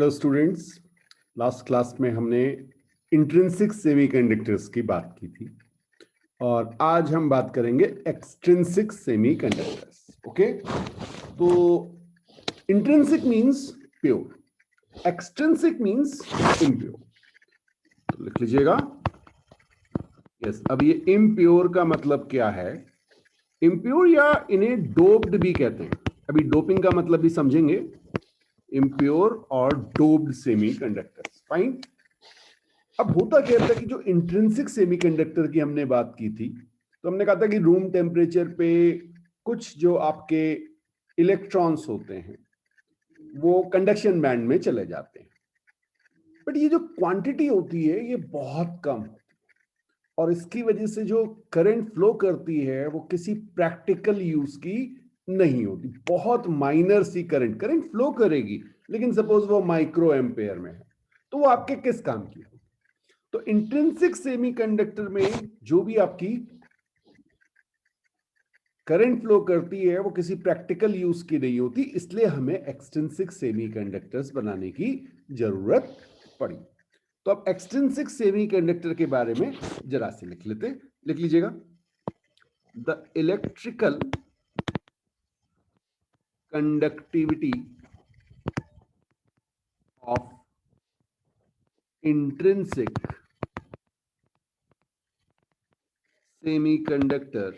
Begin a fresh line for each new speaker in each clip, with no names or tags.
Hello students, last class में हमने intrinsic semiconductors की बात की थी और आज हम बात करेंगे एक्सट्रिंसिक सेमीकंडक्टर्स। ओके, तो intrinsic means pure, extrinsic means impure. तो लिख लीजिएगा। यस, अब ये इम्प्योर का मतलब क्या है? इम्प्योर या इन्हें डोप्ड भी कहते हैं। अभी डोपिंग का मतलब भी समझेंगे। इम्प्योर और डोप्ड सेमीकंडक्टर्स। फाइन। अब होता क्या था कि जो इंट्रिंसिक सेमीकंडक्टर की हमने बात की थी, तो हमने कहा था कि रूम टेम्परेचर पे कुछ जो आपके इलेक्ट्रॉन्स होते हैं वो कंडक्शन बैंड में चले जाते हैं, बट ये जो क्वांटिटी होती है ये बहुत कम होती है और इसकी वजह से जो करंट फ्लो करती है वो किसी प्रैक्टिकल यूज की नहीं होती। बहुत माइनर सी करंट फ्लो करेगी, लेकिन सपोज वो माइक्रो एम्पेयर में है तो वो आपके किस काम की होगी? तो इंट्रिंसिक सेमीकंडक्टर में जो भी आपकी करंट फ्लो करती है वो किसी प्रैक्टिकल यूज की नहीं होती, इसलिए हमें एक्सट्रिंसिक सेमीकंडक्टर्स बनाने की जरूरत पड़ी। तो अब एक्सट्रिंसिक सेमीकंडक्टर के बारे में जरा से लिख लेते। लिख लीजिएगा। The electrical conductivity of intrinsic semiconductor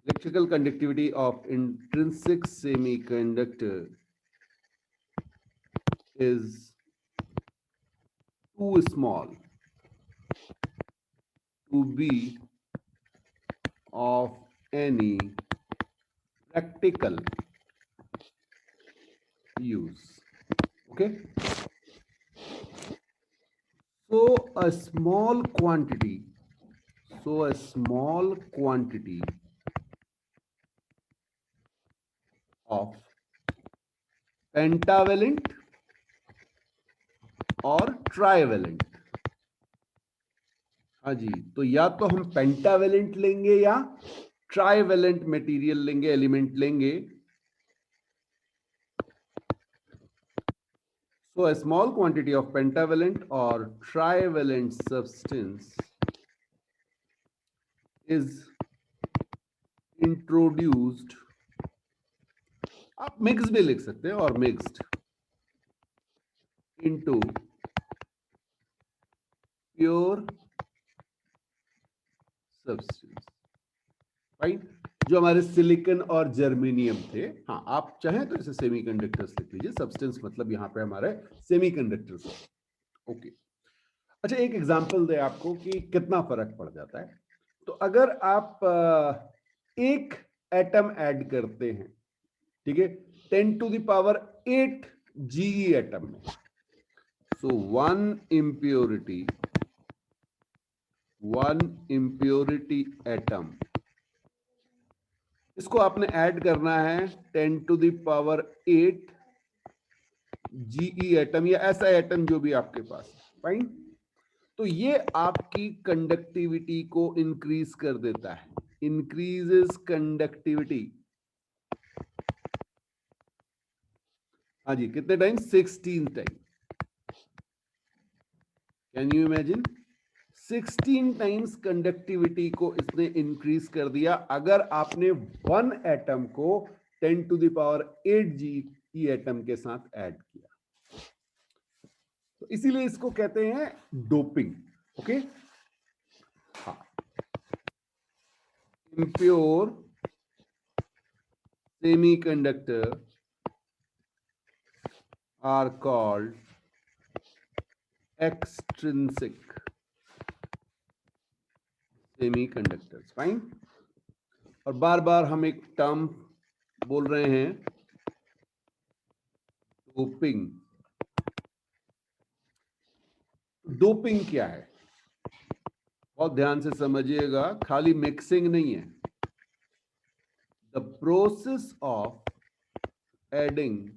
electrical conductivity of intrinsic semiconductor is too small to be of any practical use. Okay, so a small quantity of pentavalent और ट्राइवेलेंट। हाँ जी, तो या तो हम पेंटावेलेंट लेंगे या ट्राइवेलेंट मटेरियल लेंगे, element लेंगे। So a small quantity of pentavalent or trivalent substance is introduced, आप मिक्स भी लिख सकते हैं, और mixed into pure substance। Right, जो हमारे सिलिकॉन और जर्मेनियम थे। हाँ, आप चाहें तो इसे सेमीकंडक्टर्स लिख लीजिए, सब्सटेंस मतलब यहाँ पे हमारे सेमीकंडक्टर्स। ओके, अच्छा एक एग्जांपल दे आपको कि कितना फर्क पड़ जाता है। तो अगर आप एक एटम ऐड करते हैं, ठीक है, 10 to the power 8 GE atom में, सो वन इम्प्योरिटी एटम, इसको आपने ऐड करना है 10 to the power 8 GE atom या ऐसा एटम जो भी आपके पास। फाइन, तो ये आपकी कंडक्टिविटी को इंक्रीज कर देता है, इंक्रीजेस कंडक्टिविटी। हाँ जी, कितने time? 16 time. Can you imagine, 16 times conductivity को इसने इंक्रीज कर दिया अगर आपने वन एटम को 10 to the power 8 GE atom के साथ ऐड किया। तो इसीलिए इसको कहते हैं डोपिंग। ओके, हाँ, impure semiconductor are called extrinsic semiconductors। Fine, और बार बार हम एक टर्म बोल रहे हैं, डोपिंग। डोपिंग क्या है? बहुत ध्यान से समझिएगा, खाली मिक्सिंग नहीं है। The process of adding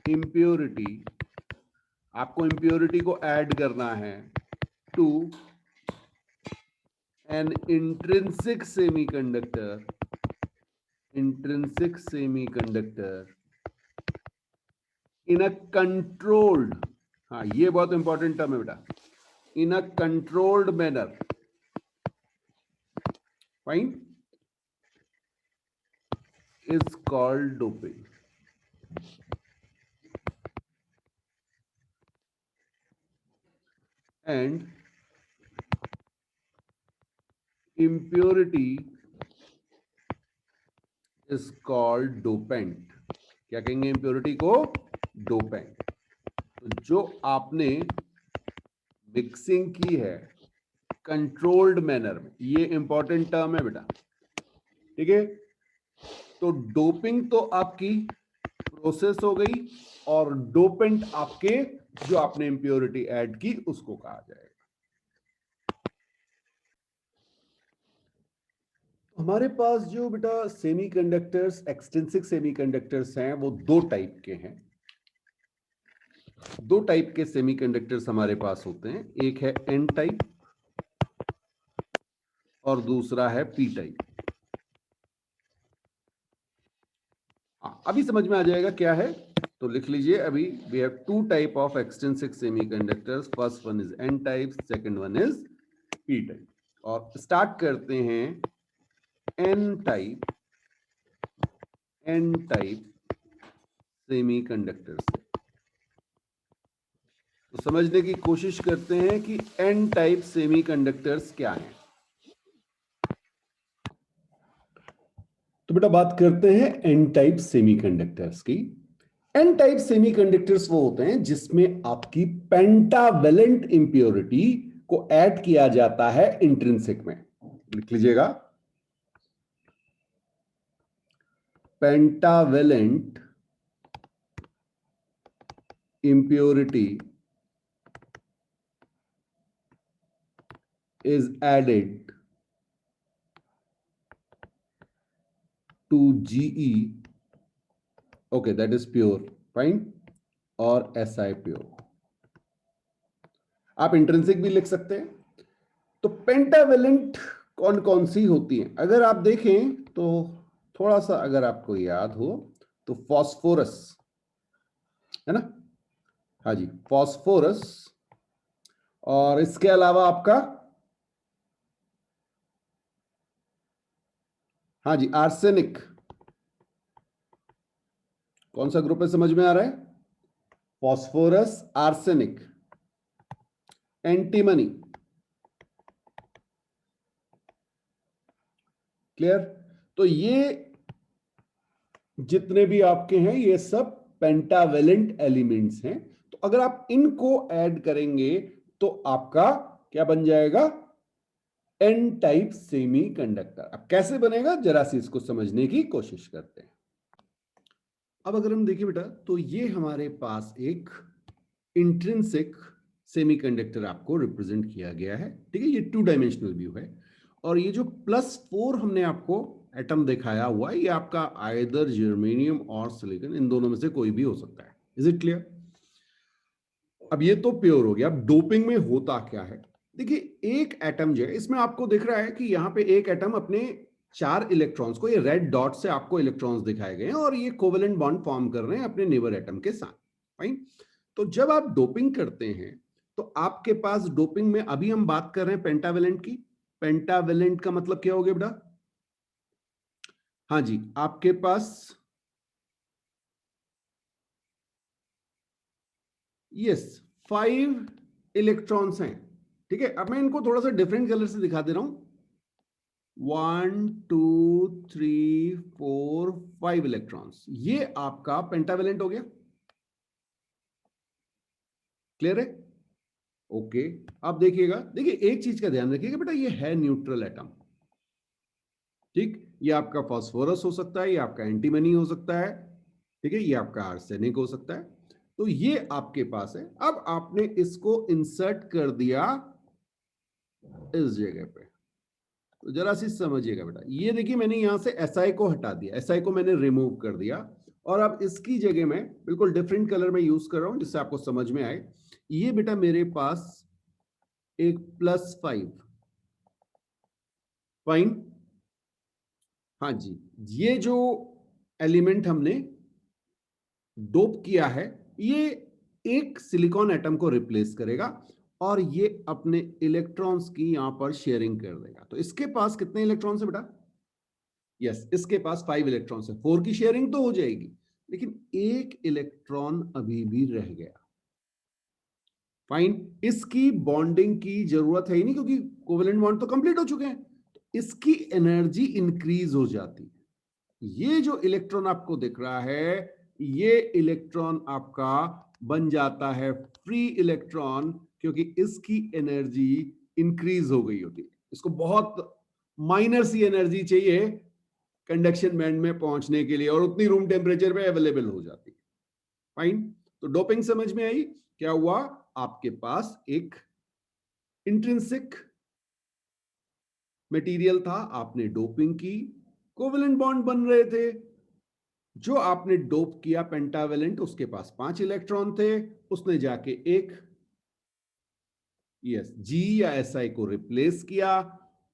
impurity, आपको इम्प्योरिटी को ऐड करना है to an intrinsic semiconductor intrinsic semiconductor in a controlled, हाँ ये बहुत इंपॉर्टेंट टर्म है बेटा, in a controlled manner, fine, is called doping. And impurity is called dopant. क्या कहेंगे impurity को? Dopant. तो जो आपने मिक्सिंग की है कंट्रोल्ड मैनर में, ये इंपॉर्टेंट टर्म है बेटा, ठीक है। तो डोपिंग तो आपकी प्रोसेस हो गई और डोपेंट आपके जो आपने इंप्योरिटी ऐड की उसको कहा जाएगा। हमारे पास जो बेटा सेमीकंडक्टर्स, एक्सट्रिंसिक सेमीकंडक्टर्स हैं, वो दो टाइप के हैं। दो टाइप के सेमीकंडक्टर्स हमारे पास होते हैं, एक है एन टाइप और दूसरा है पी टाइप। अभी समझ में आ जाएगा क्या है, तो लिख लीजिए। अभी we have two type of extrinsic semiconductors, first one is n type, second one is p type. और स्टार्ट करते हैं एन टाइप सेमीकंडक्टर से। तो समझने की कोशिश करते हैं कि एन टाइप सेमीकंडक्टर्स क्या हैं। तो बेटा बात करते हैं एन टाइप सेमीकंडक्टर्स की। एन टाइप सेमीकंडक्टर्स वो होते हैं जिसमें आपकी पेंटावेलेंट इंप्योरिटी को ऐड किया जाता है इंट्रिंसिक में। लिख लीजिएगा, pentavalent impurity is added to GE, okay, that is pure, fine, और SI pure। आप इंट्रिंसिक भी लिख सकते हैं। तो पेंटावेलेंट कौन कौन सी होती हैं अगर आप देखें तो, थोड़ा सा अगर आपको याद हो तो फॉस्फोरस है ना, हाँ जी, फॉस्फोरस, और इसके अलावा आपका, हाँ जी, आर्सेनिक। कौन सा ग्रुप है समझ में आ रहा है? Phosphorus, arsenic, antimony. क्लियर? तो ये जितने भी आपके हैं ये सब पेंटावेलेंट एलिमेंट्स हैं। तो अगर आप इनको ऐड करेंगे तो आपका क्या बन जाएगा? N type semiconductor. अब कैसे बनेगा जरा सी इसको समझने की कोशिश करते हैं। अब अगर हम देखें बेटा तो ये हमारे पास एक इंट्रिंसिक सेमीकंडक्टर आपको रिप्रेजेंट किया गया है, ठीक है। ये टू डायमेंशनल व्यू है और ये जो +4 हमने आपको एटम दिखाया हुआ है ये आपका आइदर जर्मेनियम और सिलिकॉन, इन दोनों में से कोई भी हो सकता है। Is it clear? अब ये तो प्योर हो गया। अब डोपिंग में होता क्या है? देखिए एक एटम जो है इसमें आपको दिख रहा है कि यहाँ पे एक एटम अपने 4 इलेक्ट्रॉन्स को, ये रेड डॉट से आपको इलेक्ट्रॉन्स दिखाए गए हैं और ये कोवेलेंट बॉन्ड फॉर्म कर रहे हैं अपने नेबर एटम के साथ, फाइन। तो जब आप डोपिंग करते हैं तो आपके पास डोपिंग में, अभी हम बात कर रहे हैं पेंटावेलेंट की। पेंटावेलेंट का मतलब क्या हो गया बेटा? हाँ जी, आपके पास यस 5 इलेक्ट्रॉन्स हैं, ठीक है। अब मैं इनको थोड़ा सा डिफरेंट कलर से दिखा दे रहा हूं। 1 2 3 4 5 इलेक्ट्रॉन्स, ये आपका पेंटावेलेंट हो गया। क्लियर है? ओके। अब देखिएगा, देखिए एक चीज का ध्यान रखिएगा बेटा, ये है न्यूट्रल एटम, ठीक। ये आपका फास्फोरस हो सकता है, ये आपका एंटीमनी हो सकता है, ठीक है, ये आपका आर्सेनिक हो सकता है। तो ये आपके पास है। अब आपने इसको इंसर्ट कर दिया इस जगह पे, तो जरा सी समझिएगा बेटा। ये देखिए मैंने यहां से SI को हटा दिया, SI को मैंने रिमूव कर दिया और अब इसकी जगह में बिल्कुल डिफरेंट कलर में यूज कर रहा हूं जिससे आपको समझ में आए। ये बेटा मेरे पास एक +5, फाइन, हाँ जी, ये जो एलिमेंट हमने डोप किया है ये एक सिलिकॉन एटम को रिप्लेस करेगा और ये अपने इलेक्ट्रॉन्स की यहां पर शेयरिंग कर देगा। तो इसके पास कितने इलेक्ट्रॉन्स है बेटा? यस, इसके पास 5 इलेक्ट्रॉन्स है। 4 की शेयरिंग तो हो जाएगी, लेकिन एक इलेक्ट्रॉन अभी भी रह गया। फाइन, इसकी बॉन्डिंग की जरूरत है ही नहीं क्योंकि कोवेलेंट बॉन्ड तो कंप्लीट हो चुके हैं। तो इसकी एनर्जी इंक्रीज हो जाती है। ये जो इलेक्ट्रॉन आपको दिख रहा है, ये इलेक्ट्रॉन आपका बन जाता है फ्री इलेक्ट्रॉन, क्योंकि इसकी एनर्जी इंक्रीज हो गई होती है। इसको बहुत माइनर सी एनर्जी चाहिए कंडक्शन बैंड में पहुंचने के लिए और उतनी रूम टेम्परेचर पे अवेलेबल हो जाती है। फाइन, तो डोपिंग समझ में आई? क्या हुआ? आपके पास एक इंट्रिंसिक मटेरियल था, आपने डोपिंग की, कोवेलेंट बॉन्ड बन रहे थे। जो आपने डोप किया पेंटावेलेंट, उसके पास 5 इलेक्ट्रॉन थे, उसने जाके एक जी या एसआई को रिप्लेस किया,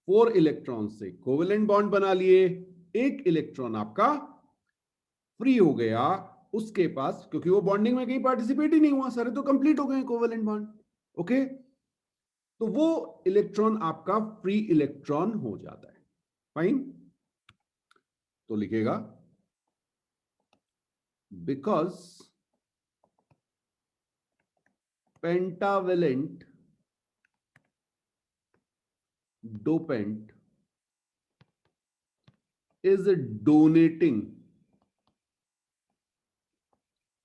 4 इलेक्ट्रॉन से कोवेलेंट बॉन्ड बना लिए, एक इलेक्ट्रॉन आपका फ्री हो गया उसके पास, क्योंकि वो बॉन्डिंग में कहीं पार्टिसिपेट ही नहीं हुआ, सारे तो कंप्लीट हो गए कोवेलेंट बॉन्ड। ओके, तो वो इलेक्ट्रॉन आपका फ्री इलेक्ट्रॉन हो जाता है। फाइन, तो लिखेगा because pentavalent dopant is donating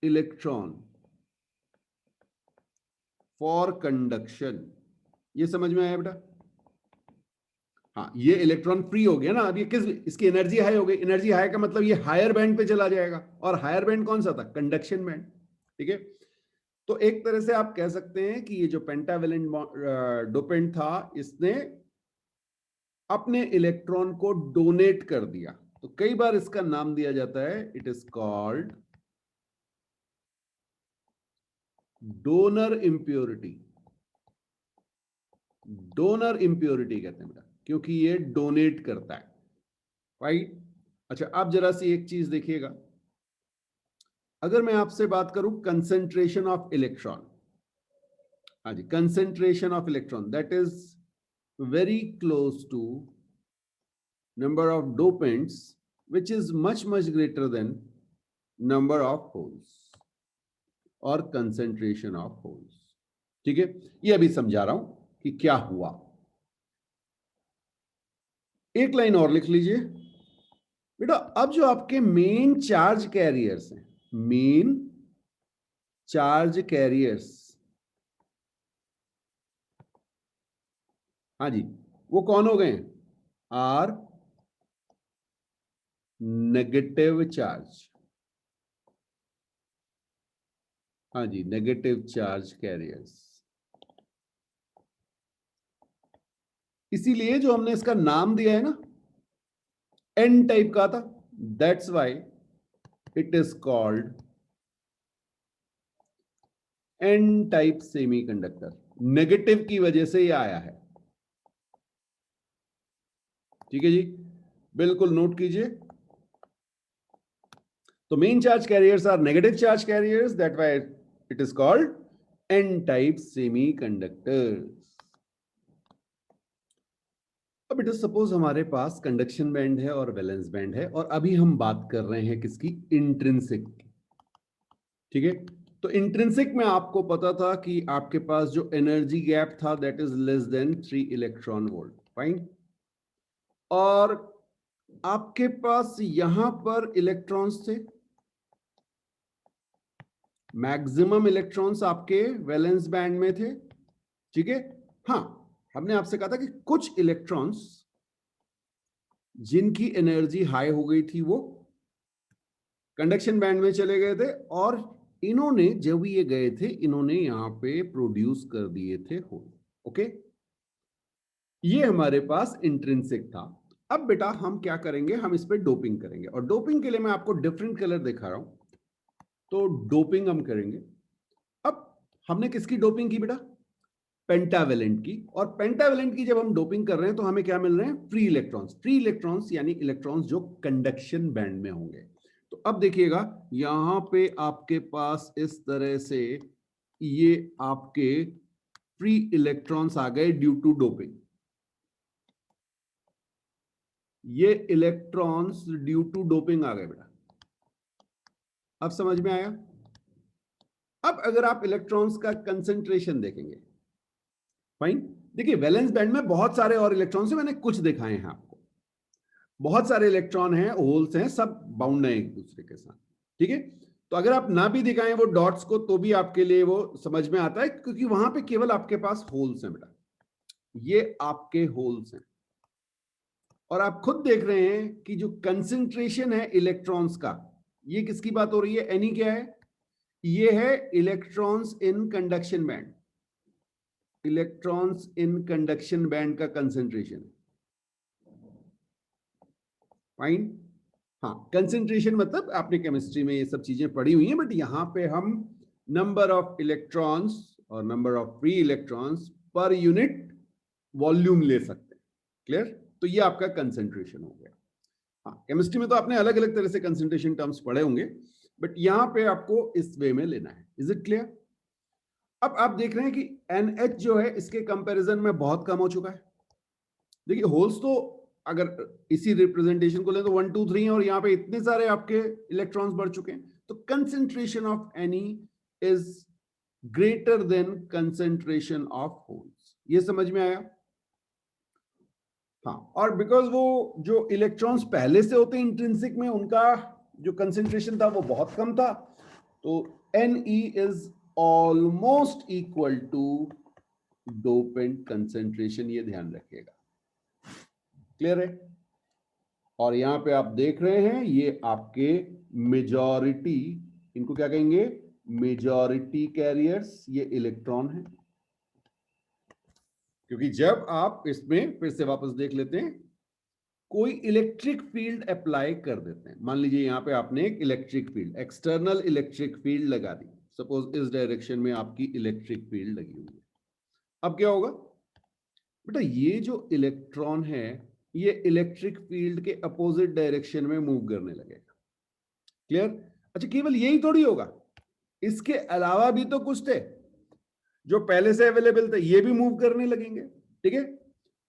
electron for conduction। ये समझ में आया बेटा? हाँ, ये इलेक्ट्रॉन फ्री हो गया ना, अब ये किस, इसकी एनर्जी हाई हो गई। एनर्जी हाई का मतलब ये हायर बैंड पे चला जाएगा, और हायर बैंड कौन सा था? Conduction band. ठीक है, तो एक तरह से आप कह सकते हैं कि ये जो पेंटावेलेंट डोपेंट था, इसने अपने इलेक्ट्रॉन को डोनेट कर दिया। तो कई बार इसका नाम दिया जाता है, it is called donor impurity. Donor impurity कहते हैं बेटा, क्योंकि ये डोनेट करता है। राइट, अच्छा, आप जरा सी एक चीज देखिएगा, अगर मैं आपसे बात करूं कंसेंट्रेशन ऑफ इलेक्ट्रॉन, हाँ जी, concentration of electron that is very close to number of dopants which is much greater than number of holes और concentration of holes। ठीक है, ये अभी समझा रहा हूं कि क्या हुआ। एक लाइन और लिख लीजिए बेटा। अब जो आपके मेन चार्ज कैरियर्स हैं, मेन चार्ज कैरियर्स, हाँ जी, वो कौन हो गए? Are negative charge. हाँ जी, नेगेटिव चार्ज कैरियर्स। इसीलिए जो हमने इसका नाम दिया है ना, एन टाइप का था, that's why it is called n type semiconductor. Negative की वजह से ये आया है। ठीक है जी, बिल्कुल नोट कीजिए। तो main charge carriers are negative charge carriers, that why it is called n type semiconductors. अब इट इज सपोज हमारे पास कंडक्शन बैंड है और वैलेंस बैंड है, और अभी हम बात कर रहे हैं किसकी? इंट्रिंसिक। ठीक है, तो इंट्रिंसिक में आपको पता था कि आपके पास जो एनर्जी गैप था that is less than 3 electron volt. Fine, और आपके पास यहां पर इलेक्ट्रॉन्स थे, मैक्सिमम इलेक्ट्रॉन्स आपके वैलेंस बैंड में थे। ठीक है, हाँ, हमने आपसे कहा था कि कुछ इलेक्ट्रॉन्स जिनकी एनर्जी हाई हो गई थी वो कंडक्शन बैंड में चले गए थे, और इन्होंने जब ये गए थे इन्होंने यहां पे प्रोड्यूस कर दिए थे होल। ओके, ये हमारे पास इंट्रिंसिक था। अब बेटा हम क्या करेंगे? हम इस पे डोपिंग करेंगे, और डोपिंग के लिए मैं आपको डिफरेंट कलर दिखा रहा हूं। तो डोपिंग हम करेंगे। अब हमने किसकी डोपिंग की बेटा? पेंटावेलेंट की, और पेंटावेलेंट की जब हम डोपिंग कर रहे हैं तो हमें क्या मिल रहे हैं? Free electrons. फ्री इलेक्ट्रॉन्स यानी इलेक्ट्रॉन्स जो कंडक्शन बैंड में होंगे। तो अब देखिएगा यहां पे आपके पास इस तरह से ये आपके फ्री इलेक्ट्रॉन्स आ गए ड्यू टू डोपिंग। ये इलेक्ट्रॉन्स ड्यू टू डोपिंग आ गए बेटा, अब समझ में आया? अब अगर आप इलेक्ट्रॉन्स का कंसेंट्रेशन देखेंगे, फाइन, देखिए वैलेंस बैंड में बहुत सारे और इलेक्ट्रॉन्स हैं, मैंने कुछ दिखाए हैं आपको। बहुत सारे इलेक्ट्रॉन हैं, होल्स हैं, सब बाउंड हैं एक दूसरे के साथ, ठीक है। तो अगर आप ना भी दिखाएं वो डॉट्स को तो भी आपके लिए वो समझ में आता है, क्योंकि वहां पे केवल आपके पास होल्स हैं बेटा, ये आपके होल्स हैं। और आप खुद देख रहे हैं कि जो कंसेंट्रेशन है इलेक्ट्रॉन्स का, ये किसकी बात हो रही है? एनी क्या है? ये है electrons in conduction band. Electrons in conduction band का कंसेंट्रेशन, फाइन। हाँ, कंसेंट्रेशन मतलब आपने केमिस्ट्री में ये सब चीजें पढ़ी हुई हैं, बट यहां पे हम नंबर ऑफ इलेक्ट्रॉन्स और number of free electrons per unit volume ले सकते हैं। क्लियर? तो ये आपका कंसेंट्रेशन हो गया। हाँ, केमिस्ट्री में तो आपने अलग अलग तरह से कंसेंट्रेशन टर्म्स पढ़े होंगे, बट यहां पे आपको इस वे में लेना है। Is it clear? अब आप देख रहे हैं कि NH जो है इसके कंपैरिजन में बहुत कम हो चुका है। देखिए होल्स तो अगर इसी रिप्रेजेंटेशन को लें तो 1 2 3 है, और यहां पे इतने सारे आपके इलेक्ट्रॉन्स बढ़ चुके हैं, तो concentration of any is greater than concentration of holes. ये समझ में आया? हाँ, और बिकॉज वो जो इलेक्ट्रॉन्स पहले से होते हैं इंट्रिंसिक में, उनका जो कंसेंट्रेशन था वो बहुत कम था, तो Ne is almost equal to dopant concentration, ये ध्यान रखिएगा। क्लियर है? और यहां पे आप देख रहे हैं ये आपके मेजॉरिटी, इनको क्या कहेंगे? मेजॉरिटी कैरियर्स, ये इलेक्ट्रॉन है। क्योंकि जब आप इसमें फिर से वापस देख लेते हैं, कोई इलेक्ट्रिक फील्ड अप्लाई कर देते हैं, मान लीजिए यहां पे आपने एक electric field, external electric field लगा दी, सपोज इस डायरेक्शन में आपकी इलेक्ट्रिक फील्ड लगी हुई है। अब क्या होगा बेटा? ये जो इलेक्ट्रॉन है ये इलेक्ट्रिक फील्ड के अपोजिट डायरेक्शन में मूव करने लगेगा। क्लियर? अच्छा, केवल यही थोड़ी होगा, इसके अलावा भी तो कुछ थे जो पहले से अवेलेबल थे, ये भी मूव करने लगेंगे, ठीक है?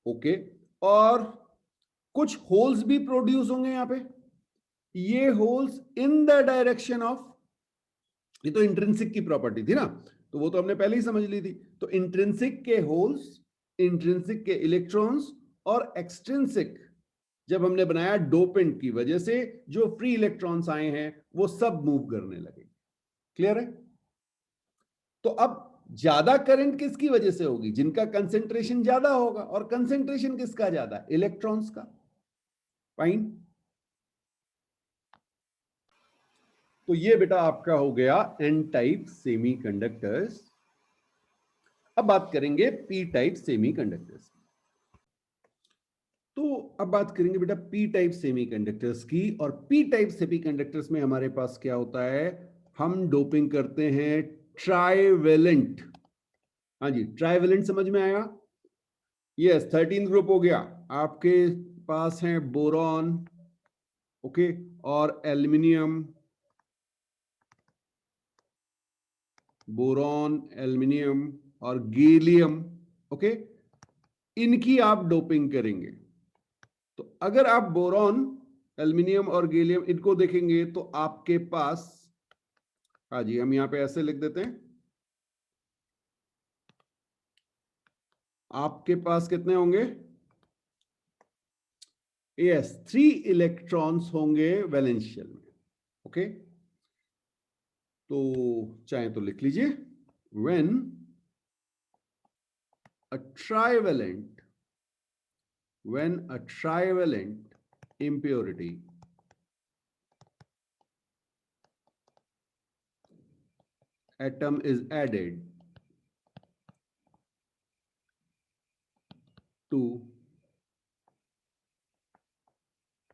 ओके, और कुछ होल्स भी प्रोड्यूस होंगे यहां पे, ये holes in the direction of, ये तो इंट्रिंसिक की प्रॉपर्टी थी ना, तो वो तो हमने पहले ही समझ ली थी। तो इंट्रिंसिक के होल्स, इंट्रिंसिक के इलेक्ट्रॉन्स, और एक्सट्रिंसिक जब हमने बनाया डोपेंट की वजह से जो फ्री इलेक्ट्रॉन्स आए हैं वो सब मूव करने लगे। क्लियर है? तो अब ज्यादा करंट किसकी वजह से होगी? जिनका कंसेंट्रेशन ज्यादा होगा, और कंसेंट्रेशन किसका ज्यादा? इलेक्ट्रॉन्स का। फाइन। तो ये बेटा आपका हो गया एन टाइप सेमीकंडक्टर्स। अब बात करेंगे पी टाइप सेमीकंडक्टर्स। तो अब बात करेंगे बेटा पी टाइप सेमीकंडक्टर्स की, और पी टाइप सेमीकंडक्टर्स में हमारे पास क्या होता है? हम डोपिंग करते हैं ट्राइवेलेंट। हाँ जी, ट्राइवेलेंट समझ में आया? यस, 13 ग्रुप हो गया आपके पास है, बोरॉन, ओके, और एल्युमिनियम, बोरॉन, एल्युमिनियम और गैलियम, ओके, इनकी आप डोपिंग करेंगे। तो अगर आप बोरॉन, एल्युमिनियम और गैलियम इनको देखेंगे तो आपके पास, हाँ जी, हम यहां पे ऐसे लिख देते हैं, आपके पास कितने होंगे? यस, 3 इलेक्ट्रॉन्स होंगे वैलेंस शेल में। ओके, तो चाहे तो लिख लीजिए, when a trivalent, when a trivalent impurity atom is added to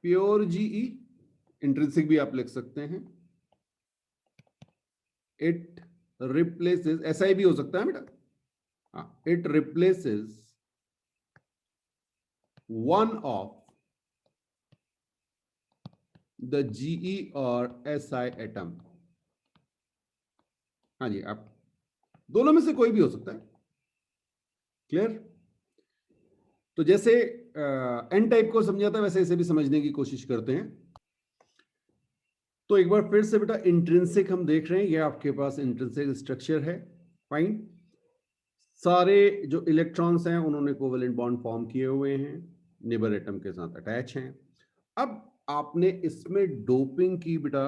pure GE, intrinsic भी आप लिख सकते हैं, it replaces, ऐसा ही भी हो सकता है बेटा, it replaces one of the GE और SI atom। हाँ जी, आप दोनों में से कोई भी हो सकता है। क्लियर? तो जैसे एन टाइप को समझा था वैसे इसे भी समझने की कोशिश करते हैं। तो एक बार फिर से बेटा इंट्रिंसिक हम देख रहे हैं, ये आपके पास इंट्रिंसिक स्ट्रक्चर है। फाइन, सारे जो इलेक्ट्रॉन्स हैं उन्होंने कोवेलेंट बॉन्ड फॉर्म किए हुए हैं, नेबर एटम के साथ अटैच हैं। अब आपने इसमें डोपिंग की बेटा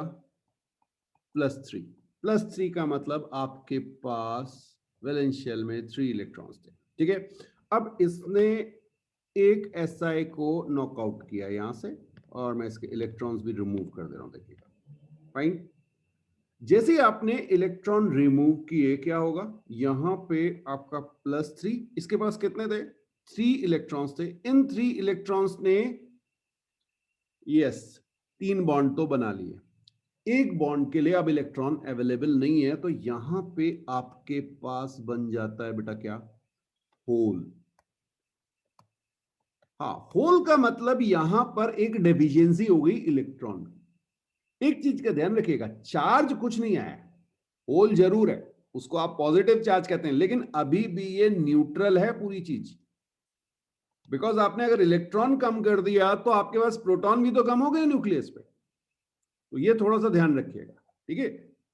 +3। +3 का मतलब आपके पास वैलेंस शेल में 3 इलेक्ट्रॉन्स थे। ठीक है, अब इसने एक SI को नॉकआउट किया यहां से, और मैं इसके इलेक्ट्रॉन्स भी रिमूव कर दे रहा हूं, देखिएगा। फाइन, जैसे ही आपने इलेक्ट्रॉन रिमूव किए क्या होगा, यहां पे आपका +3, इसके पास कितने थे, 3 इलेक्ट्रॉन्स थे। इन 3 इलेक्ट्रॉन्स ने यस 3 बॉन्ड तो बना लिए, एक बॉन्ड के लिए अब इलेक्ट्रॉन अवेलेबल नहीं है, तो यहां पे आपके पास बन जाता है बेटा क्या, होल। हाँ, होल का मतलब यहां पर एक डेफिशिएंसी हो गई इलेक्ट्रॉन। एक चीज का ध्यान रखिएगा, चार्ज कुछ नहीं आया, होल जरूर है, उसको आप पॉजिटिव चार्ज कहते हैं, लेकिन अभी भी ये न्यूट्रल है पूरी चीज। बिकॉज आपने अगर इलेक्ट्रॉन कम कर दिया तो आपके पास प्रोटॉन भी तो कम हो गए न्यूक्लियस पे, तो ये थोड़ा सा ध्यान रखिएगा। ठीक है,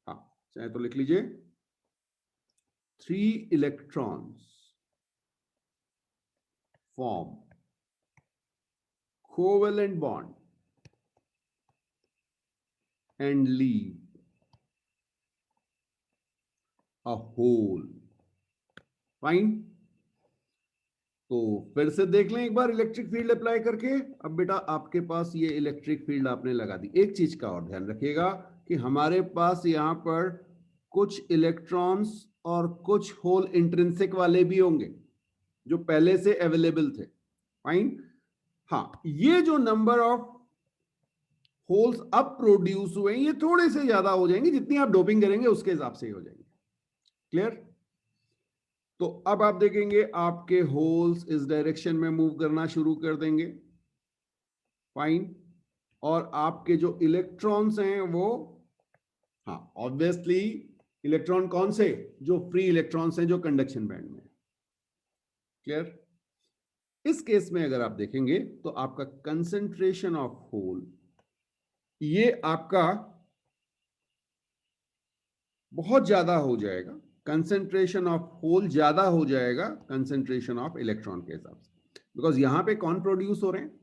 हाँ चाहे तो लिख लीजिए 3 electrons form covalent bond and leave a hole। Fine, तो फिर से देख लें एक बार इलेक्ट्रिक फील्ड अप्लाई करके। अब बेटा आपके पास ये इलेक्ट्रिक फील्ड आपने लगा दी। एक चीज का और ध्यान रखिएगा कि हमारे पास यहां पर कुछ इलेक्ट्रॉन्स और कुछ होल इंट्रिंसिक वाले भी होंगे जो पहले से अवेलेबल थे। फाइन, हाँ ये जो नंबर ऑफ होल्स अब प्रोड्यूस हुए ये थोड़े से ज्यादा हो जाएंगे, जितनी आप डोपिंग करेंगे उसके हिसाब से ही हो जाएंगे। क्लियर? तो अब आप देखेंगे आपके होल्स इस डायरेक्शन में मूव करना शुरू कर देंगे। फाइन, और आपके जो इलेक्ट्रॉन्स हैं वो, हाँ ऑब्वियसली इलेक्ट्रॉन कौन से, जो फ्री इलेक्ट्रॉन्स हैं जो कंडक्शन बैंड में। क्लियर? इस केस में अगर आप देखेंगे तो आपका कंसेंट्रेशन ऑफ होल ये आपका बहुत ज्यादा हो जाएगा, कंसेंट्रेशन ऑफ होल ज्यादा हो जाएगा कंसेंट्रेशन ऑफ इलेक्ट्रॉन के हिसाब से, बिकॉज यहां पे कौन प्रोड्यूस हो रहे हैं,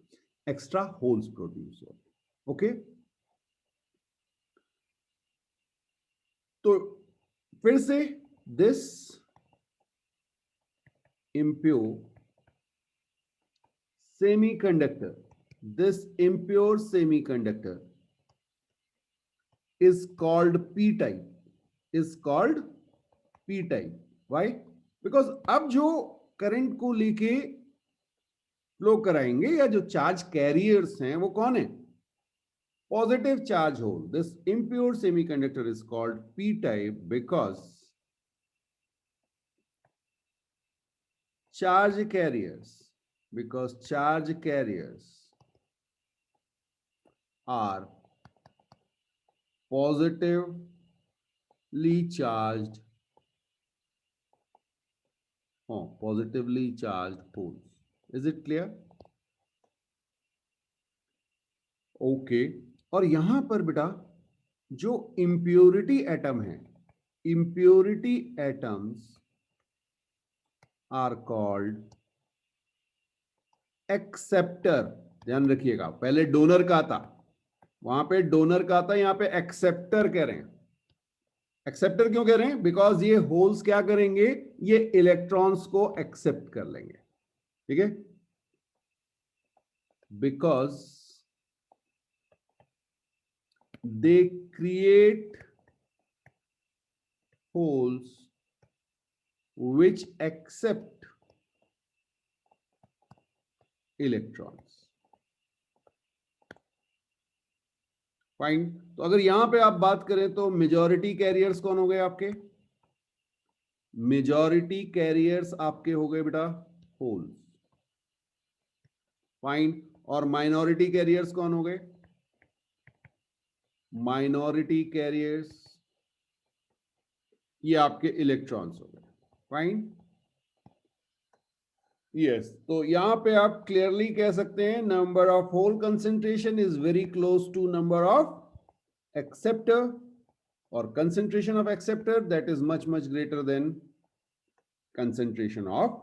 एक्स्ट्रा होल्स प्रोड्यूस हो रहे हैं। ओके, तो फिर से this impure semiconductor, this impure semiconductor is called p type, is called p type। why? because अब जो करंट को लेके फ्लो कराएंगे या जो चार्ज कैरियर्स हैं वो कौन है, positive charge hole. This impure semiconductor is called p type because charge carriers, because charge carriers are positively charged, positively charged holes। is it clear? Okay, और यहां पर बेटा जो इंप्योरिटी एटम है, impurity atoms are called acceptor. ध्यान रखिएगा, पहले donor का था, वहां पे डोनर का था, यहां पे एक्सेप्टर कह रहे हैं। एक्सेप्टर क्यों कह रहे हैं, बिकॉज ये होल्स क्या करेंगे, ये इलेक्ट्रॉन्स को एक्सेप्ट कर लेंगे। ठीक है, because they create holes which accept electrons। Fine, तो अगर यहां पे आप बात करें तो मेजॉरिटी कैरियर्स कौन हो गए आपके, मेजॉरिटी कैरियर्स आपके हो गए बेटा होल्स, फाइन। और माइनॉरिटी कैरियर्स कौन हो गए? माइनॉरिटी कैरियर्स ये आपके इलेक्ट्रॉन्स हो गए, फाइन। यस, तो यहां पे आप क्लियरली कह सकते हैं number of hole concentration is very close to number of acceptor, और concentration of acceptor that is much much greater than concentration of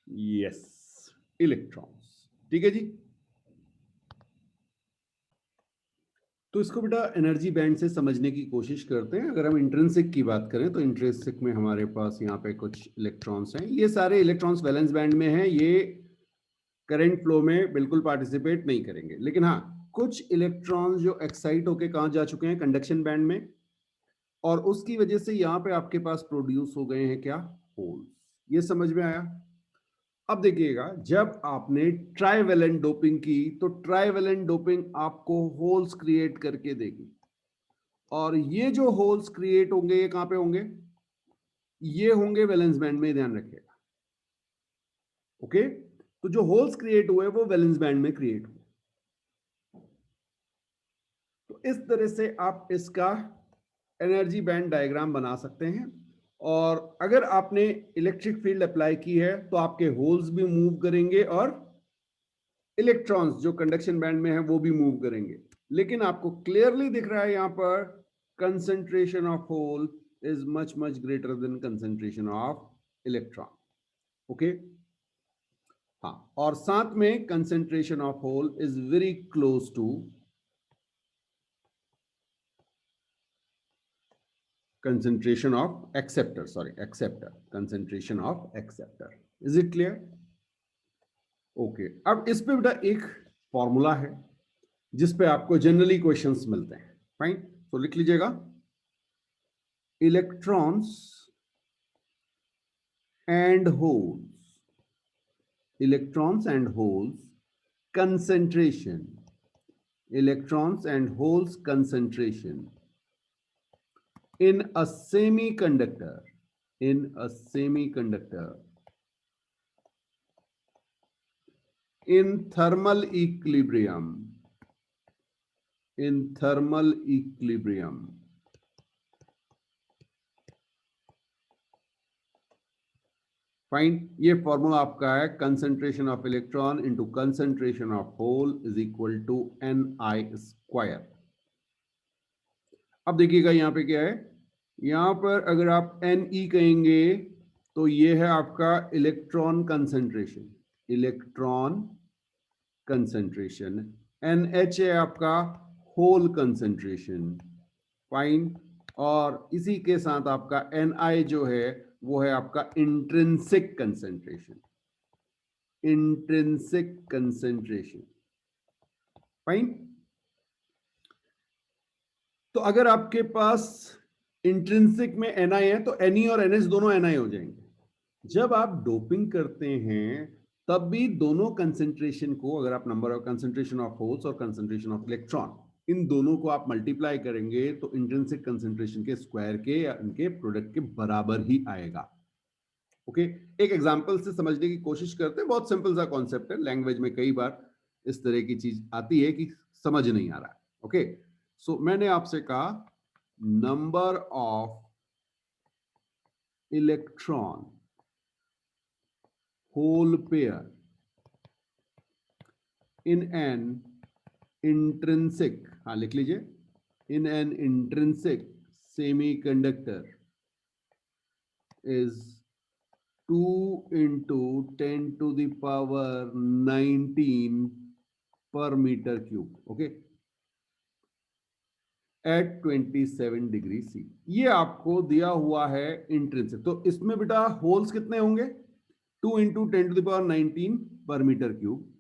yes electrons. ठीक है जी। तो इसको बेटा एनर्जी बैंड से समझने की कोशिश करते हैं। अगर हम इंट्रिंसिक की बात करें तो इंट्रिंसिक में हमारे पास यहाँ पे कुछ इलेक्ट्रॉन्स हैं। ये सारे इलेक्ट्रॉन्स वैलेंस बैंड में हैं, ये करंट फ्लो में बिल्कुल पार्टिसिपेट नहीं करेंगे। लेकिन हाँ, कुछ इलेक्ट्रॉन्स जो एक्साइट होके कहाँ जा चुके हैं? कंडक्शन बैंड में, और उसकी वजह से यहाँ पे आपके पास प्रोड्यूस हो गए हैं क्या? होल्स। ये समझ में आया? अब देखिएगा, जब आपने ट्राइवेलेंट डोपिंग की तो ट्राइवेलेंट डोपिंग आपको होल्स क्रिएट करके देगी, और ये जो होल्स क्रिएट होंगे ये कहां पे होंगे? ये होंगे वैलेंस बैंड में, ध्यान रखिएगा। ओके, तो जो होल्स क्रिएट हुए वो वैलेंस बैंड में क्रिएट हुए। तो इस तरह से आप इसका एनर्जी बैंड डायग्राम बना सकते हैं। और अगर आपने इलेक्ट्रिक फील्ड अप्लाई की है तो आपके होल्स भी मूव करेंगे और इलेक्ट्रॉन्स जो कंडक्शन बैंड में है वो भी मूव करेंगे। लेकिन आपको क्लियरली दिख रहा है यहां पर concentration of hole is much much greater than concentration of electron. Okay, हाँ, और साथ में concentration of hole is very close to concentration of acceptor, sorry, acceptor, concentration of acceptor. Is it clear? Okay, अब इस पे बेटा एक formula है जिस पे आपको जनरली क्वेश्चंस मिलते हैं, फाइन। तो लिख लीजिएगा, electrons and holes, electrons and holes concentration, electrons and holes concentration in a semiconductor, in a semiconductor in thermal equilibrium, in thermal equilibrium, fine. ये फॉर्मूला आपका है, concentration of electron into concentration of hole is equal to Ni²। अब देखिएगा यहां पे क्या है, यहां पर अगर आप Ne कहेंगे तो ये है आपका electron concentration, electron concentration. NH है आपका होल कंसंट्रेशन, फाइन। और इसी के साथ आपका Ni जो है वो है आपका intrinsic concentration, intrinsic concentration, fine. तो अगर आपके पास इंट्रिंसिक में Ni है तो Ne और NH दोनों Ni हो जाएंगे। जब आप डोपिंग करते हैं तब भी दोनों कंसंट्रेशन को, अगर आप number of concentration of holes और कंसंट्रेशन ऑफ इलेक्ट्रॉन इन दोनों को आप मल्टीप्लाई करेंगे तो इंट्रिंसिक कंसंट्रेशन के स्क्वायर के या इनके प्रोडक्ट के बराबर ही आएगा। ओके, एक एग्जांपल से समझने की कोशिश करते हैं। बहुत सिंपल सा कॉन्सेप्ट है, लैंग्वेज में कई बार इस तरह की चीज आती है कि समझ नहीं आ रहा है। ओके, सो मैंने आपसे कहा number of electron hole pair in an intrinsic, हाँ लिख लीजिए, in an intrinsic semiconductor is 2 into 10 to the power 19 per meter cube, okay, at 27 degree C। ये आपको दिया हुआ है इंट्रिंसिक। तो इसमें बेटा होल्स कितने होंगे? 2 into 10 to the power 19 पर मीटर क्यूब,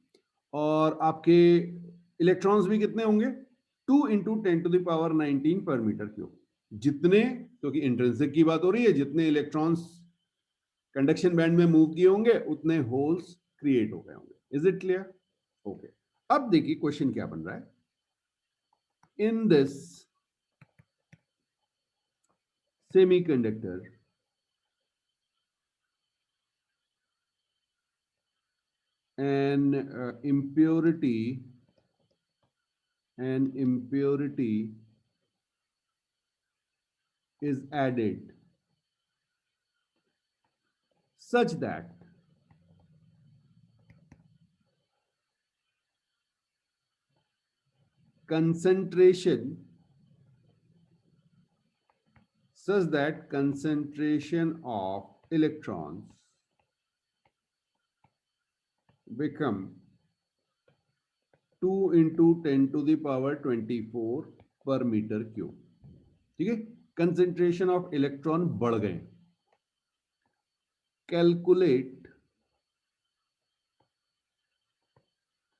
और आपके इलेक्ट्रॉन्स भी कितने होंगे? 2 into 10 to the power 19 पर मीटर क्यूब। जितने, क्योंकि इंट्रिंसिक की बात हो रही है, जितने इलेक्ट्रॉन्स कंडक्शन बैंड में मूव किए होंगे उतने होल्स क्रिएट हो गए होंगे। Is it clear? ओके, अब देखिए क्वेश्चन क्या बन रहा है। In this semiconductor an impurity is added such that concentration of electrons become 2 into 10 to the power 24 per metre cube. ठीक है, कंसेंट्रेशन ऑफ इलेक्ट्रॉन बढ़ गए. Calculate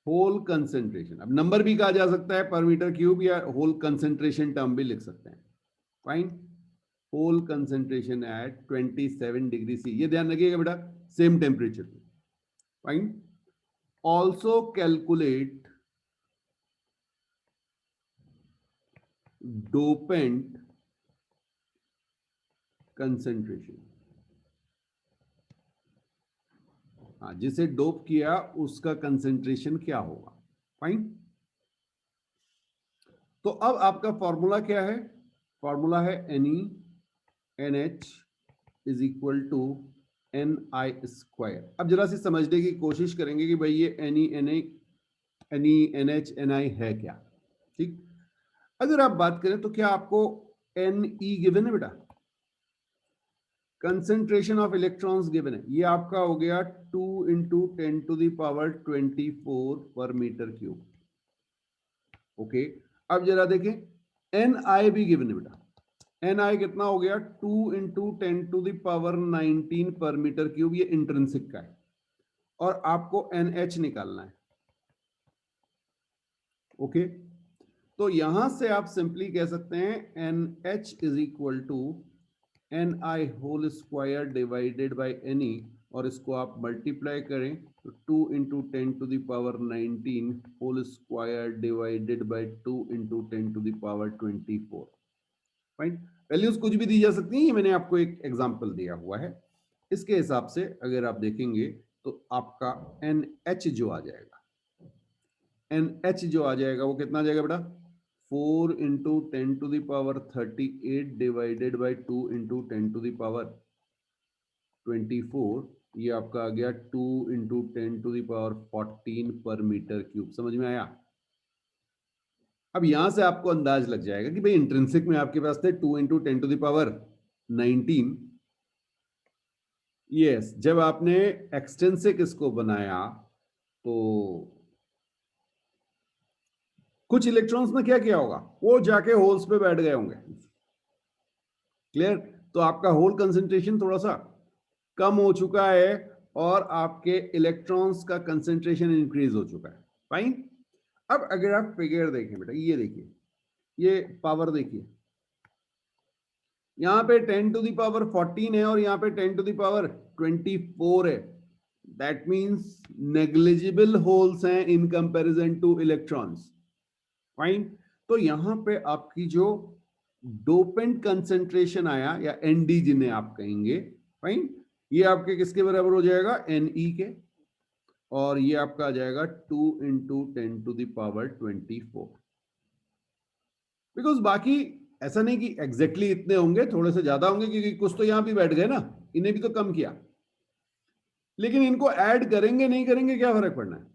hole concentration. अब नंबर भी कहा जा सकता है पर मीटर क्यूब, या होल कंसेंट्रेशन टर्म भी लिख सकते हैं. Fine. Hole concentration at 27 degree C. ये ध्यान रखिएगा बेटा, सेम टेम्परेचर पे. Fine. Also calculate dopant concentration. हाँ, जिसे डोप किया उसका कंसेंट्रेशन क्या होगा. फाइन. तो अब आपका फॉर्मूला क्या है? फॉर्मूला है NeNH is equal to Ni square. अब जरा सी समझने की कोशिश करेंगे कि भाई ये NeNH Ni है क्या. ठीक. अगर आप बात करें तो क्या आपको Ne गिवन है बेटा? कंसेंट्रेशन ऑफ इलेक्ट्रॉन्स गिवन है. ये आपका हो गया 2 इंटू 10 टू द पावर 24 पर मीटर क्यूब. ओके. अब जरा देखें, Ni भी गिवन है बेटा. Ni कितना हो गया? 2 इंटू 10 टू द पावर 19 पर मीटर क्यूब. ये इंट्रिंसिक का है और आपको NH निकालना है. ओके. तो यहां से आप सिंपली कह सकते हैं NH is equal to Ni hole square divided by Ne, और इसको आप मल्टीप्लाई करें तो 2 into 10 to the power 19 hole square divided by 2 into 10 to the power 24. Fine. Values कुछ भी दी जा सकती हैं. ये मैंने आपको एक एग्जांपल दिया हुआ है. इसके हिसाब से अगर आप देखेंगे तो आपका NH जो आ जाएगा, वो कितना आ जाएगा बेटा? 4 into 10 to the power 38 divided by 2 into 10 to the power 24. ये आपका आ गया 2 इंटू 10 टू द पावर 14 पर मीटर क्यूब. समझ में आया? अब यहां से आपको अंदाज लग जाएगा कि भाई इंट्रिंसिक में आपके पास थे 2 into 10 to the power 19. Yes, जब आपने एक्सटेंसिक इसको बनाया तो कुछ इलेक्ट्रॉन्स ने क्या किया होगा? वो जाके होल्स पे बैठ गए होंगे. क्लियर? तो आपका होल कंसेंट्रेशन थोड़ा सा कम हो चुका है और आपके इलेक्ट्रॉन्स का कंसेंट्रेशन इंक्रीज हो चुका है. फाइन. अब अगर आप फिगर देखें बेटा, ये देखिए, ये पावर देखिए, यहां पे 10 टू द पावर 14 है और यहां पे 10 टू द पावर 24 है. दैट मींस नेग्लिजिबल होल्स हैं in comparison two electrons. Fine. तो यहां पे आपकी जो डोपेंट कंसेंट्रेशन आया, या ND जिन्हें आप कहेंगे, फाइन, ये आपके किसके बराबर हो जाएगा? Ne के. और ये आपका आ जाएगा 2 into 10 to the power 24. Because बाकी ऐसा नहीं कि एग्जैक्टली इतने होंगे, थोड़े से ज्यादा होंगे क्योंकि कुछ तो यहां भी बैठ गए ना, इन्हें भी तो कम किया. लेकिन इनको ऐड करेंगे नहीं करेंगे क्या फर्क पड़ना है?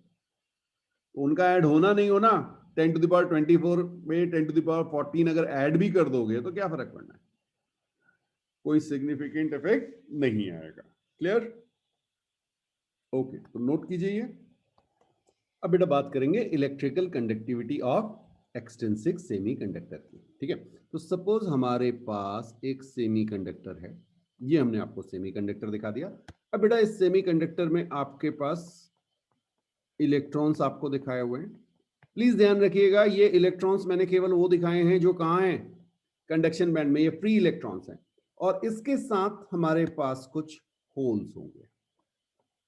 उनका ऐड होना नहीं होना, 10 टू द पावर 24 में 10 टू द पावर 14 अगर ऐड भी कर दोगे तो क्या फर्क पड़ना है? कोई सिग्निफिकेंट इफेक्ट नहीं आएगा. क्लियर? ओके. तो नोट कीजिए. अब बेटा बात करेंगे electrical conductivity of extrinsic semiconductor की. ठीक है. तो सपोज हमारे पास एक सेमीकंडक्टर है. ये हमने आपको सेमीकंडक्टर दिखा दिया. अब बेटा इस सेमीकंडक्टर में आपके पास इलेक्ट्रॉन्स आपको दिखाए हुए हैं. प्लीज ध्यान रखिएगा, ये इलेक्ट्रॉन्स मैंने केवल वो दिखाए हैं जो कहां हैं? कंडक्शन बैंड में. ये फ्री इलेक्ट्रॉन्स हैं और इसके साथ हमारे पास कुछ होल्स होंगे.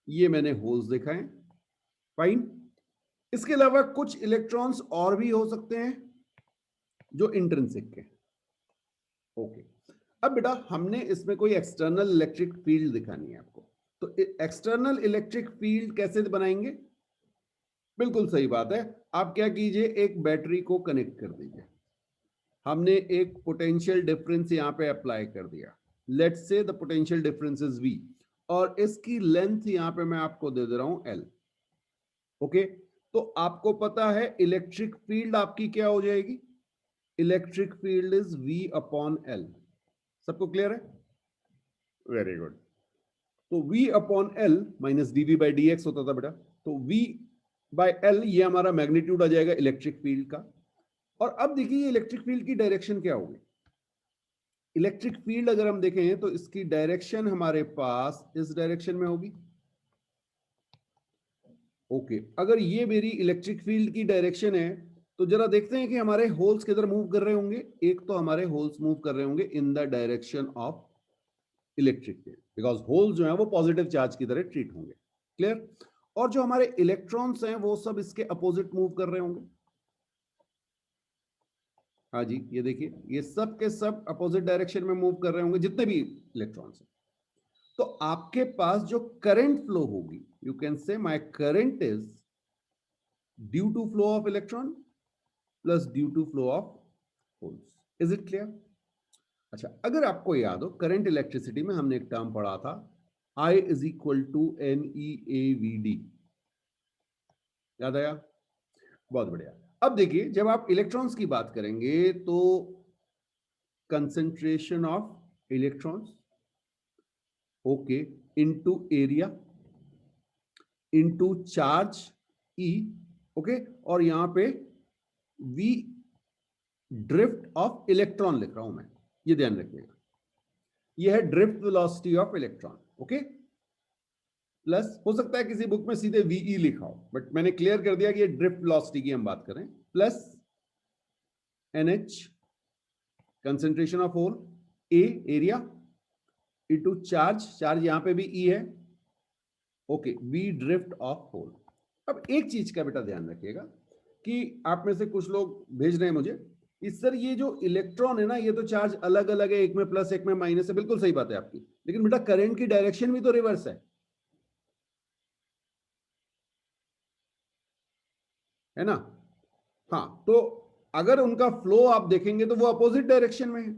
ये मैंने होल्स दिखाए. फाइन. इसके अलावा कुछ इलेक्ट्रॉन्स और भी हो सकते हैं जो इंट्रिंसिक के. ओके. अब बेटा हमने इसमें कोई एक्सटर्नल इलेक्ट्रिक फील्ड दिखानी है आपको, तो एक्सटर्नल इलेक्ट्रिक फील्ड कैसे बनाएंगे? बिल्कुल सही बात है, आप क्या कीजिए, एक बैटरी को कनेक्ट कर दीजिए। हमने एक पोटेंशियल डिफरेंस यहां पे अप्लाई कर दिया, let's say the potential difference is V, और इसकी लेंथ यहां पे मैं आपको दे दे रहा हूं L। ओके, तो आपको पता है इलेक्ट्रिक फील्ड आपकी क्या हो जाएगी? Electric field is V upon L। सबको क्लियर है? Very good. तो V upon L minus dV by dx होता था बेटा, तो V बाय L ये हमारा मैग्नीट्यूड आ जाएगा इलेक्ट्रिक फील्ड का। और अब देखिए इलेक्ट्रिक फील्ड की डायरेक्शन क्या होगी? इलेक्ट्रिक फील्ड अगर हम देखें तो इसकी डायरेक्शन हमारे पास इस डायरेक्शन में होगी। ओके, अगर ये मेरी इलेक्ट्रिक फील्ड की डायरेक्शन है तो जरा देखते हैं कि हमारे होल्स किधर मूव कर रहे होंगे। एक तो हमारे होल्स मूव कर रहे होंगे in the direction of electric field, because holes जो है वो पॉजिटिव चार्ज की तरह ट्रीट होंगे। क्लियर? और जो हमारे इलेक्ट्रॉन्स हैं वो सब इसके अपोजिट मूव कर रहे होंगे। हाँ जी, ये देखिए ये सब के सब अपोजिट डायरेक्शन में मूव कर रहे होंगे जितने भी इलेक्ट्रॉन्स हैं। तो आपके पास जो करंट फ्लो होगी, you can say my current is due to flow of electron plus due to flow of holes. Is it clear? अच्छा, अगर आपको याद हो करंट इलेक्ट्रिसिटी में हमने एक टर्म पढ़ा था, I is equal to NeAVD। याद आया? बहुत बढ़िया। अब देखिए जब आप इलेक्ट्रॉन्स की बात करेंगे तो concentration of electrons, okay, into area into charge E, okay, और यहां पे V ड्रिफ्ट ऑफ इलेक्ट्रॉन लिख रहा हूं मैं, ये ध्यान रखिएगा, ये है drift velocity of electron. Okay, plus हो सकता है किसी बुक में सीधे VE लिखा हो, बट मैंने क्लियर कर दिया कि ये ड्रिफ्ट वेलोसिटी की हम बात करें, plus NH concentration of hole, A area into charge, charge यहां पे भी E है, okay, V drift of hole. अब एक चीज का बेटा ध्यान रखिएगा कि आप में से कुछ लोग भेज रहे हैं मुझे, इस सर ये जो इलेक्ट्रॉन है ना ये तो चार्ज अलग अलग है, एक में प्लस एक में माइनस है। बिल्कुल सही बात है आपकी, लेकिन बेटा करंट की डायरेक्शन भी तो रिवर्स है ना? हाँ, तो अगर उनका फ्लो आप देखेंगे तो वो अपोजिट डायरेक्शन में है,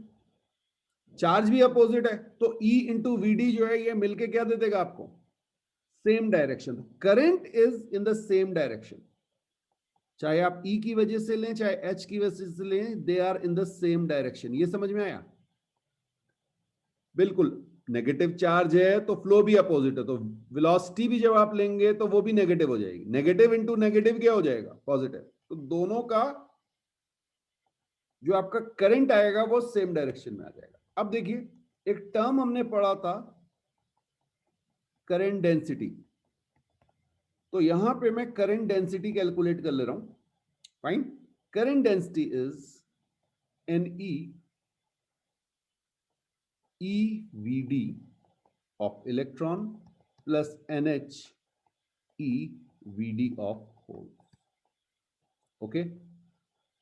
चार्ज भी अपोजिट है, तो E इंटू VD जो है ये मिलके क्या दे देगा आपको? Same direction. Current is in the same direction, चाहे आप E की वजह से लें चाहे H की वजह से लें, they are in the same direction. ये समझ में आया? बिल्कुल, नेगेटिव चार्ज है तो फ्लो भी अपोजिट है, तो वेलोसिटी भी जब आप लेंगे तो वो भी नेगेटिव हो जाएगी। नेगेटिव इंटू नेगेटिव क्या हो जाएगा? पॉजिटिव। तो दोनों का जो आपका करंट आएगा वो सेम डायरेक्शन में आ जाएगा। अब देखिए एक टर्म हमने पढ़ा था करंट डेंसिटी, तो यहां पे मैं करंट डेंसिटी कैलकुलेट कर ले रहा हूं। Fine, current density is NE EVD of electron plus NH EVD of hole। Okay,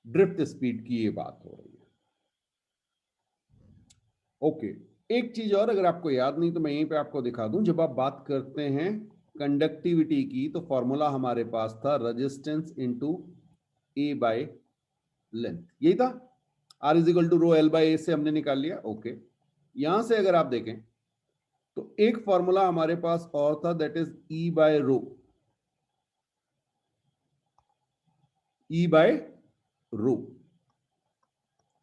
drift speed की ये बात हो रही है। ओके, एक चीज और अगर आपको याद नहीं तो मैं यहीं पे आपको दिखा दूं, जब आप बात करते हैं कंडक्टिविटी की तो फॉर्मूला हमारे पास था resistance into A by length, यही था। R is equal to rho L by A से हमने निकाल लिया। ओके, यहां से अगर आप देखें तो एक फॉर्मूला हमारे पास और था, that is E by rho, E by rho,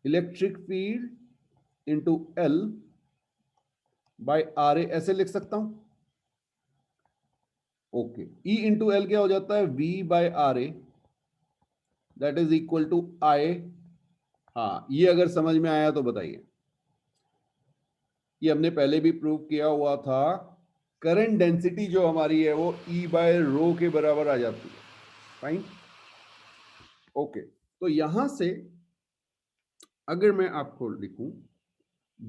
electric field into L by RA, ऐसे लिख सकता हूं। ओके, E इंटू L क्या हो जाता है? V by RA, that is equal to I। हाँ, ये अगर समझ में आया तो बताइए। ये हमने पहले भी प्रूव किया हुआ था, करंट डेंसिटी जो हमारी है वो E बाय रो के बराबर आ जाती है। फाइन, ओके, तो यहां से अगर मैं आपको लिखूं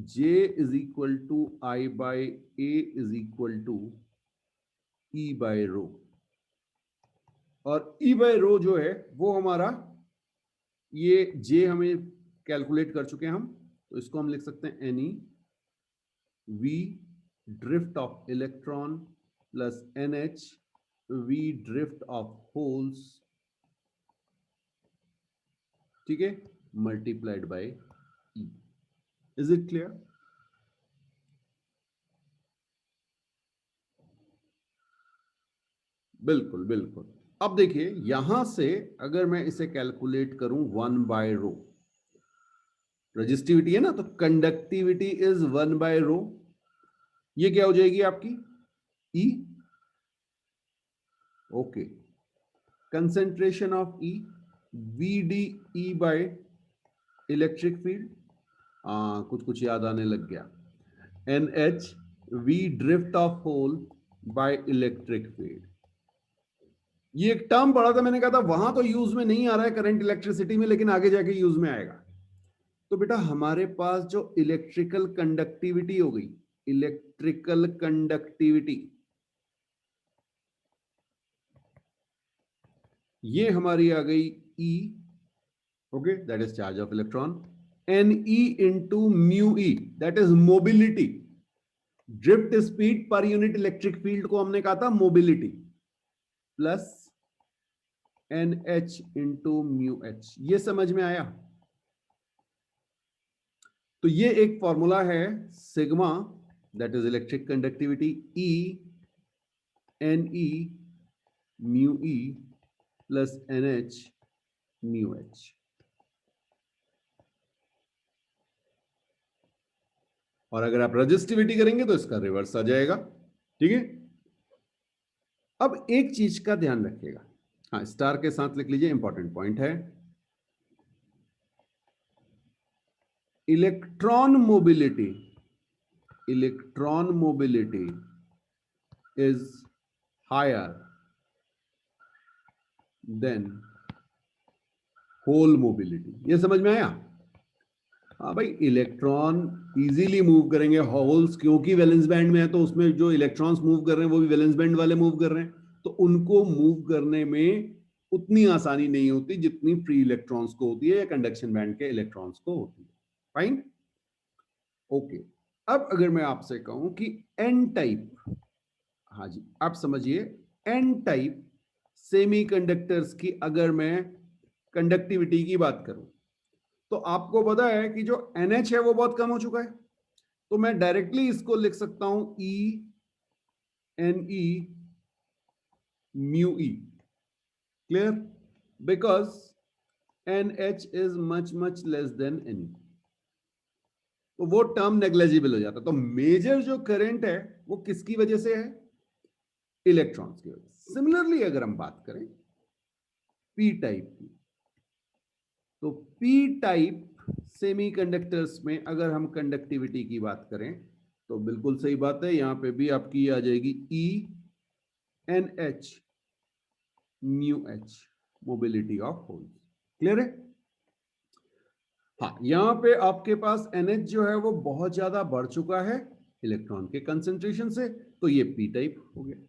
J is equal to I by A is equal to E by rho, और E बाय रो जो है वो हमारा, ये J हमें कैलकुलेट कर चुके हैं हम, तो इसको हम लिख सकते हैं NE V drift of electron plus NH V drift of holes, ठीक है, multiplied by E. Is it clear? बिल्कुल बिल्कुल। अब देखिए यहां से अगर मैं इसे कैलकुलेट करूं 1/ρ, रजिस्टिविटी है ना, तो कंडक्टिविटी इज 1/ρ, ये क्या हो जाएगी आपकी E। Okay, concentration of E VdE by electric field, कुछ कुछ याद आने लग गया, NH V drift of hole by electric field. ये एक टर्म पढ़ा था, मैंने कहा था वहां तो यूज में नहीं आ रहा है करंट इलेक्ट्रिसिटी में, लेकिन आगे जाके यूज में आएगा। तो बेटा हमारे पास जो इलेक्ट्रिकल कंडक्टिविटी हो गई, इलेक्ट्रिकल कंडक्टिविटी, ये हमारी आ गई E, okay, that is charge of electron, Ne into mu E, that is mobility, drift speed per unit electric field को हमने कहा था mobility, plus NH into mu H. ये समझ में आया? तो ये एक फॉर्मूला है sigma, that is electric conductivity, E Ne mu E plus NH mu H. और अगर आप रजिस्टिविटी करेंगे तो इसका रिवर्स आ जाएगा, ठीक है। अब एक चीज का ध्यान रखिएगा, हाँ स्टार के साथ लिख लीजिए, इंपॉर्टेंट पॉइंट है, electron mobility, electron mobility is higher than hole mobility. ये समझ में आया? हाँ भाई, इलेक्ट्रॉन इजीली मूव करेंगे, होल्स क्योंकि वैलेंस बैंड में है, तो उसमें जो इलेक्ट्रॉन्स मूव कर रहे हैं वो भी वैलेंस बैंड वाले मूव कर रहे हैं, तो उनको मूव करने में उतनी आसानी नहीं होती जितनी फ्री इलेक्ट्रॉन्स को होती है या कंडक्शन बैंड के इलेक्ट्रॉन्स को होती है। Fine, okay. अब अगर मैं आपसे कहूं कि एन टाइप, हाँ जी आप समझिए, एन टाइप सेमीकंडक्टर्स की अगर मैं कंडक्टिविटी की बात करूं, तो आपको पता है कि जो NH है वो बहुत कम हो चुका है, तो मैं डायरेक्टली इसको लिख सकता हूं E Ne mu E, clear, because NH is much much less than Ne, तो वो टर्म नेग्लेजिबल हो जाता है। तो मेजर जो करंट है वो किसकी वजह से है? इलेक्ट्रॉन्स की वजह से। सिमिलरली अगर हम बात करें पी टाइप की, तो पी टाइप सेमीकंडक्टर्स में अगर हम कंडक्टिविटी की बात करें तो बिल्कुल सही बात है, यहां पे भी आपकी आ जाएगी E NH mu H, mobility of holes. Clear है? हाँ, यहां पे आपके पास NH जो है वो बहुत ज्यादा बढ़ चुका है इलेक्ट्रॉन के कंसेंट्रेशन से, तो ये पी टाइप हो गया।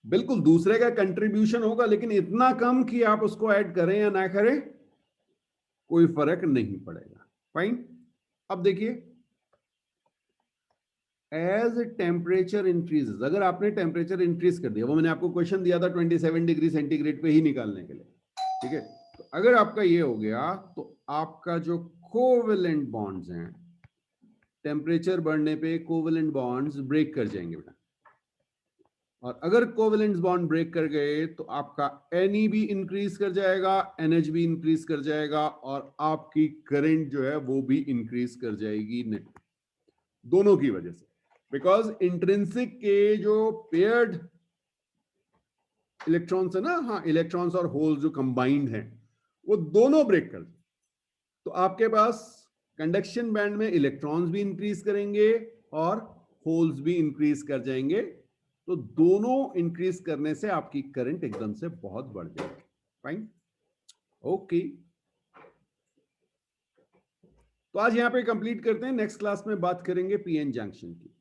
बिल्कुल दूसरे का कंट्रीब्यूशन होगा, लेकिन इतना कम कि आप उसको ऐड करें या ना करें कोई फर्क नहीं पड़ेगा। फाइन, अब देखिए एज टेम्परेचर इंक्रीजेस, अगर आपने टेम्परेचर इंक्रीज कर दिया, वो मैंने आपको क्वेश्चन दिया था 27 डिग्री सेंटीग्रेड पे ही निकालने के लिए, ठीक है, तो अगर आपका ये हो गया तो आपका जो कोवेलेंट बॉन्ड्स हैं, टेम्परेचर बढ़ने पे कोवेलेंट बॉन्ड्स ब्रेक कर जाएंगे बेटा, और अगर कोवेलेंट बॉन्ड ब्रेक कर गए तो आपका Ne भी इंक्रीज कर जाएगा, NH भी इंक्रीज कर जाएगा, और आपकी करंट जो है वो भी इंक्रीज कर जाएगी नेट, दोनों की वजह से, बिकॉज इंट्रिंसिक के जो पेयर्ड इलेक्ट्रॉन्स है ना, हाँ इलेक्ट्रॉन्स और होल्स जो कंबाइंड हैं वो दोनों ब्रेक कर, तो आपके पास कंडक्शन बैंड में इलेक्ट्रॉन्स भी इंक्रीज करेंगे और होल्स भी इंक्रीज कर जाएंगे, तो दोनों इंक्रीज करने से आपकी करंट एकदम से बहुत बढ़ जाएगी। फाइन, ओके, तो आज यहां पे कंप्लीट करते हैं, नेक्स्ट क्लास में बात करेंगे पीएन जंक्शन की।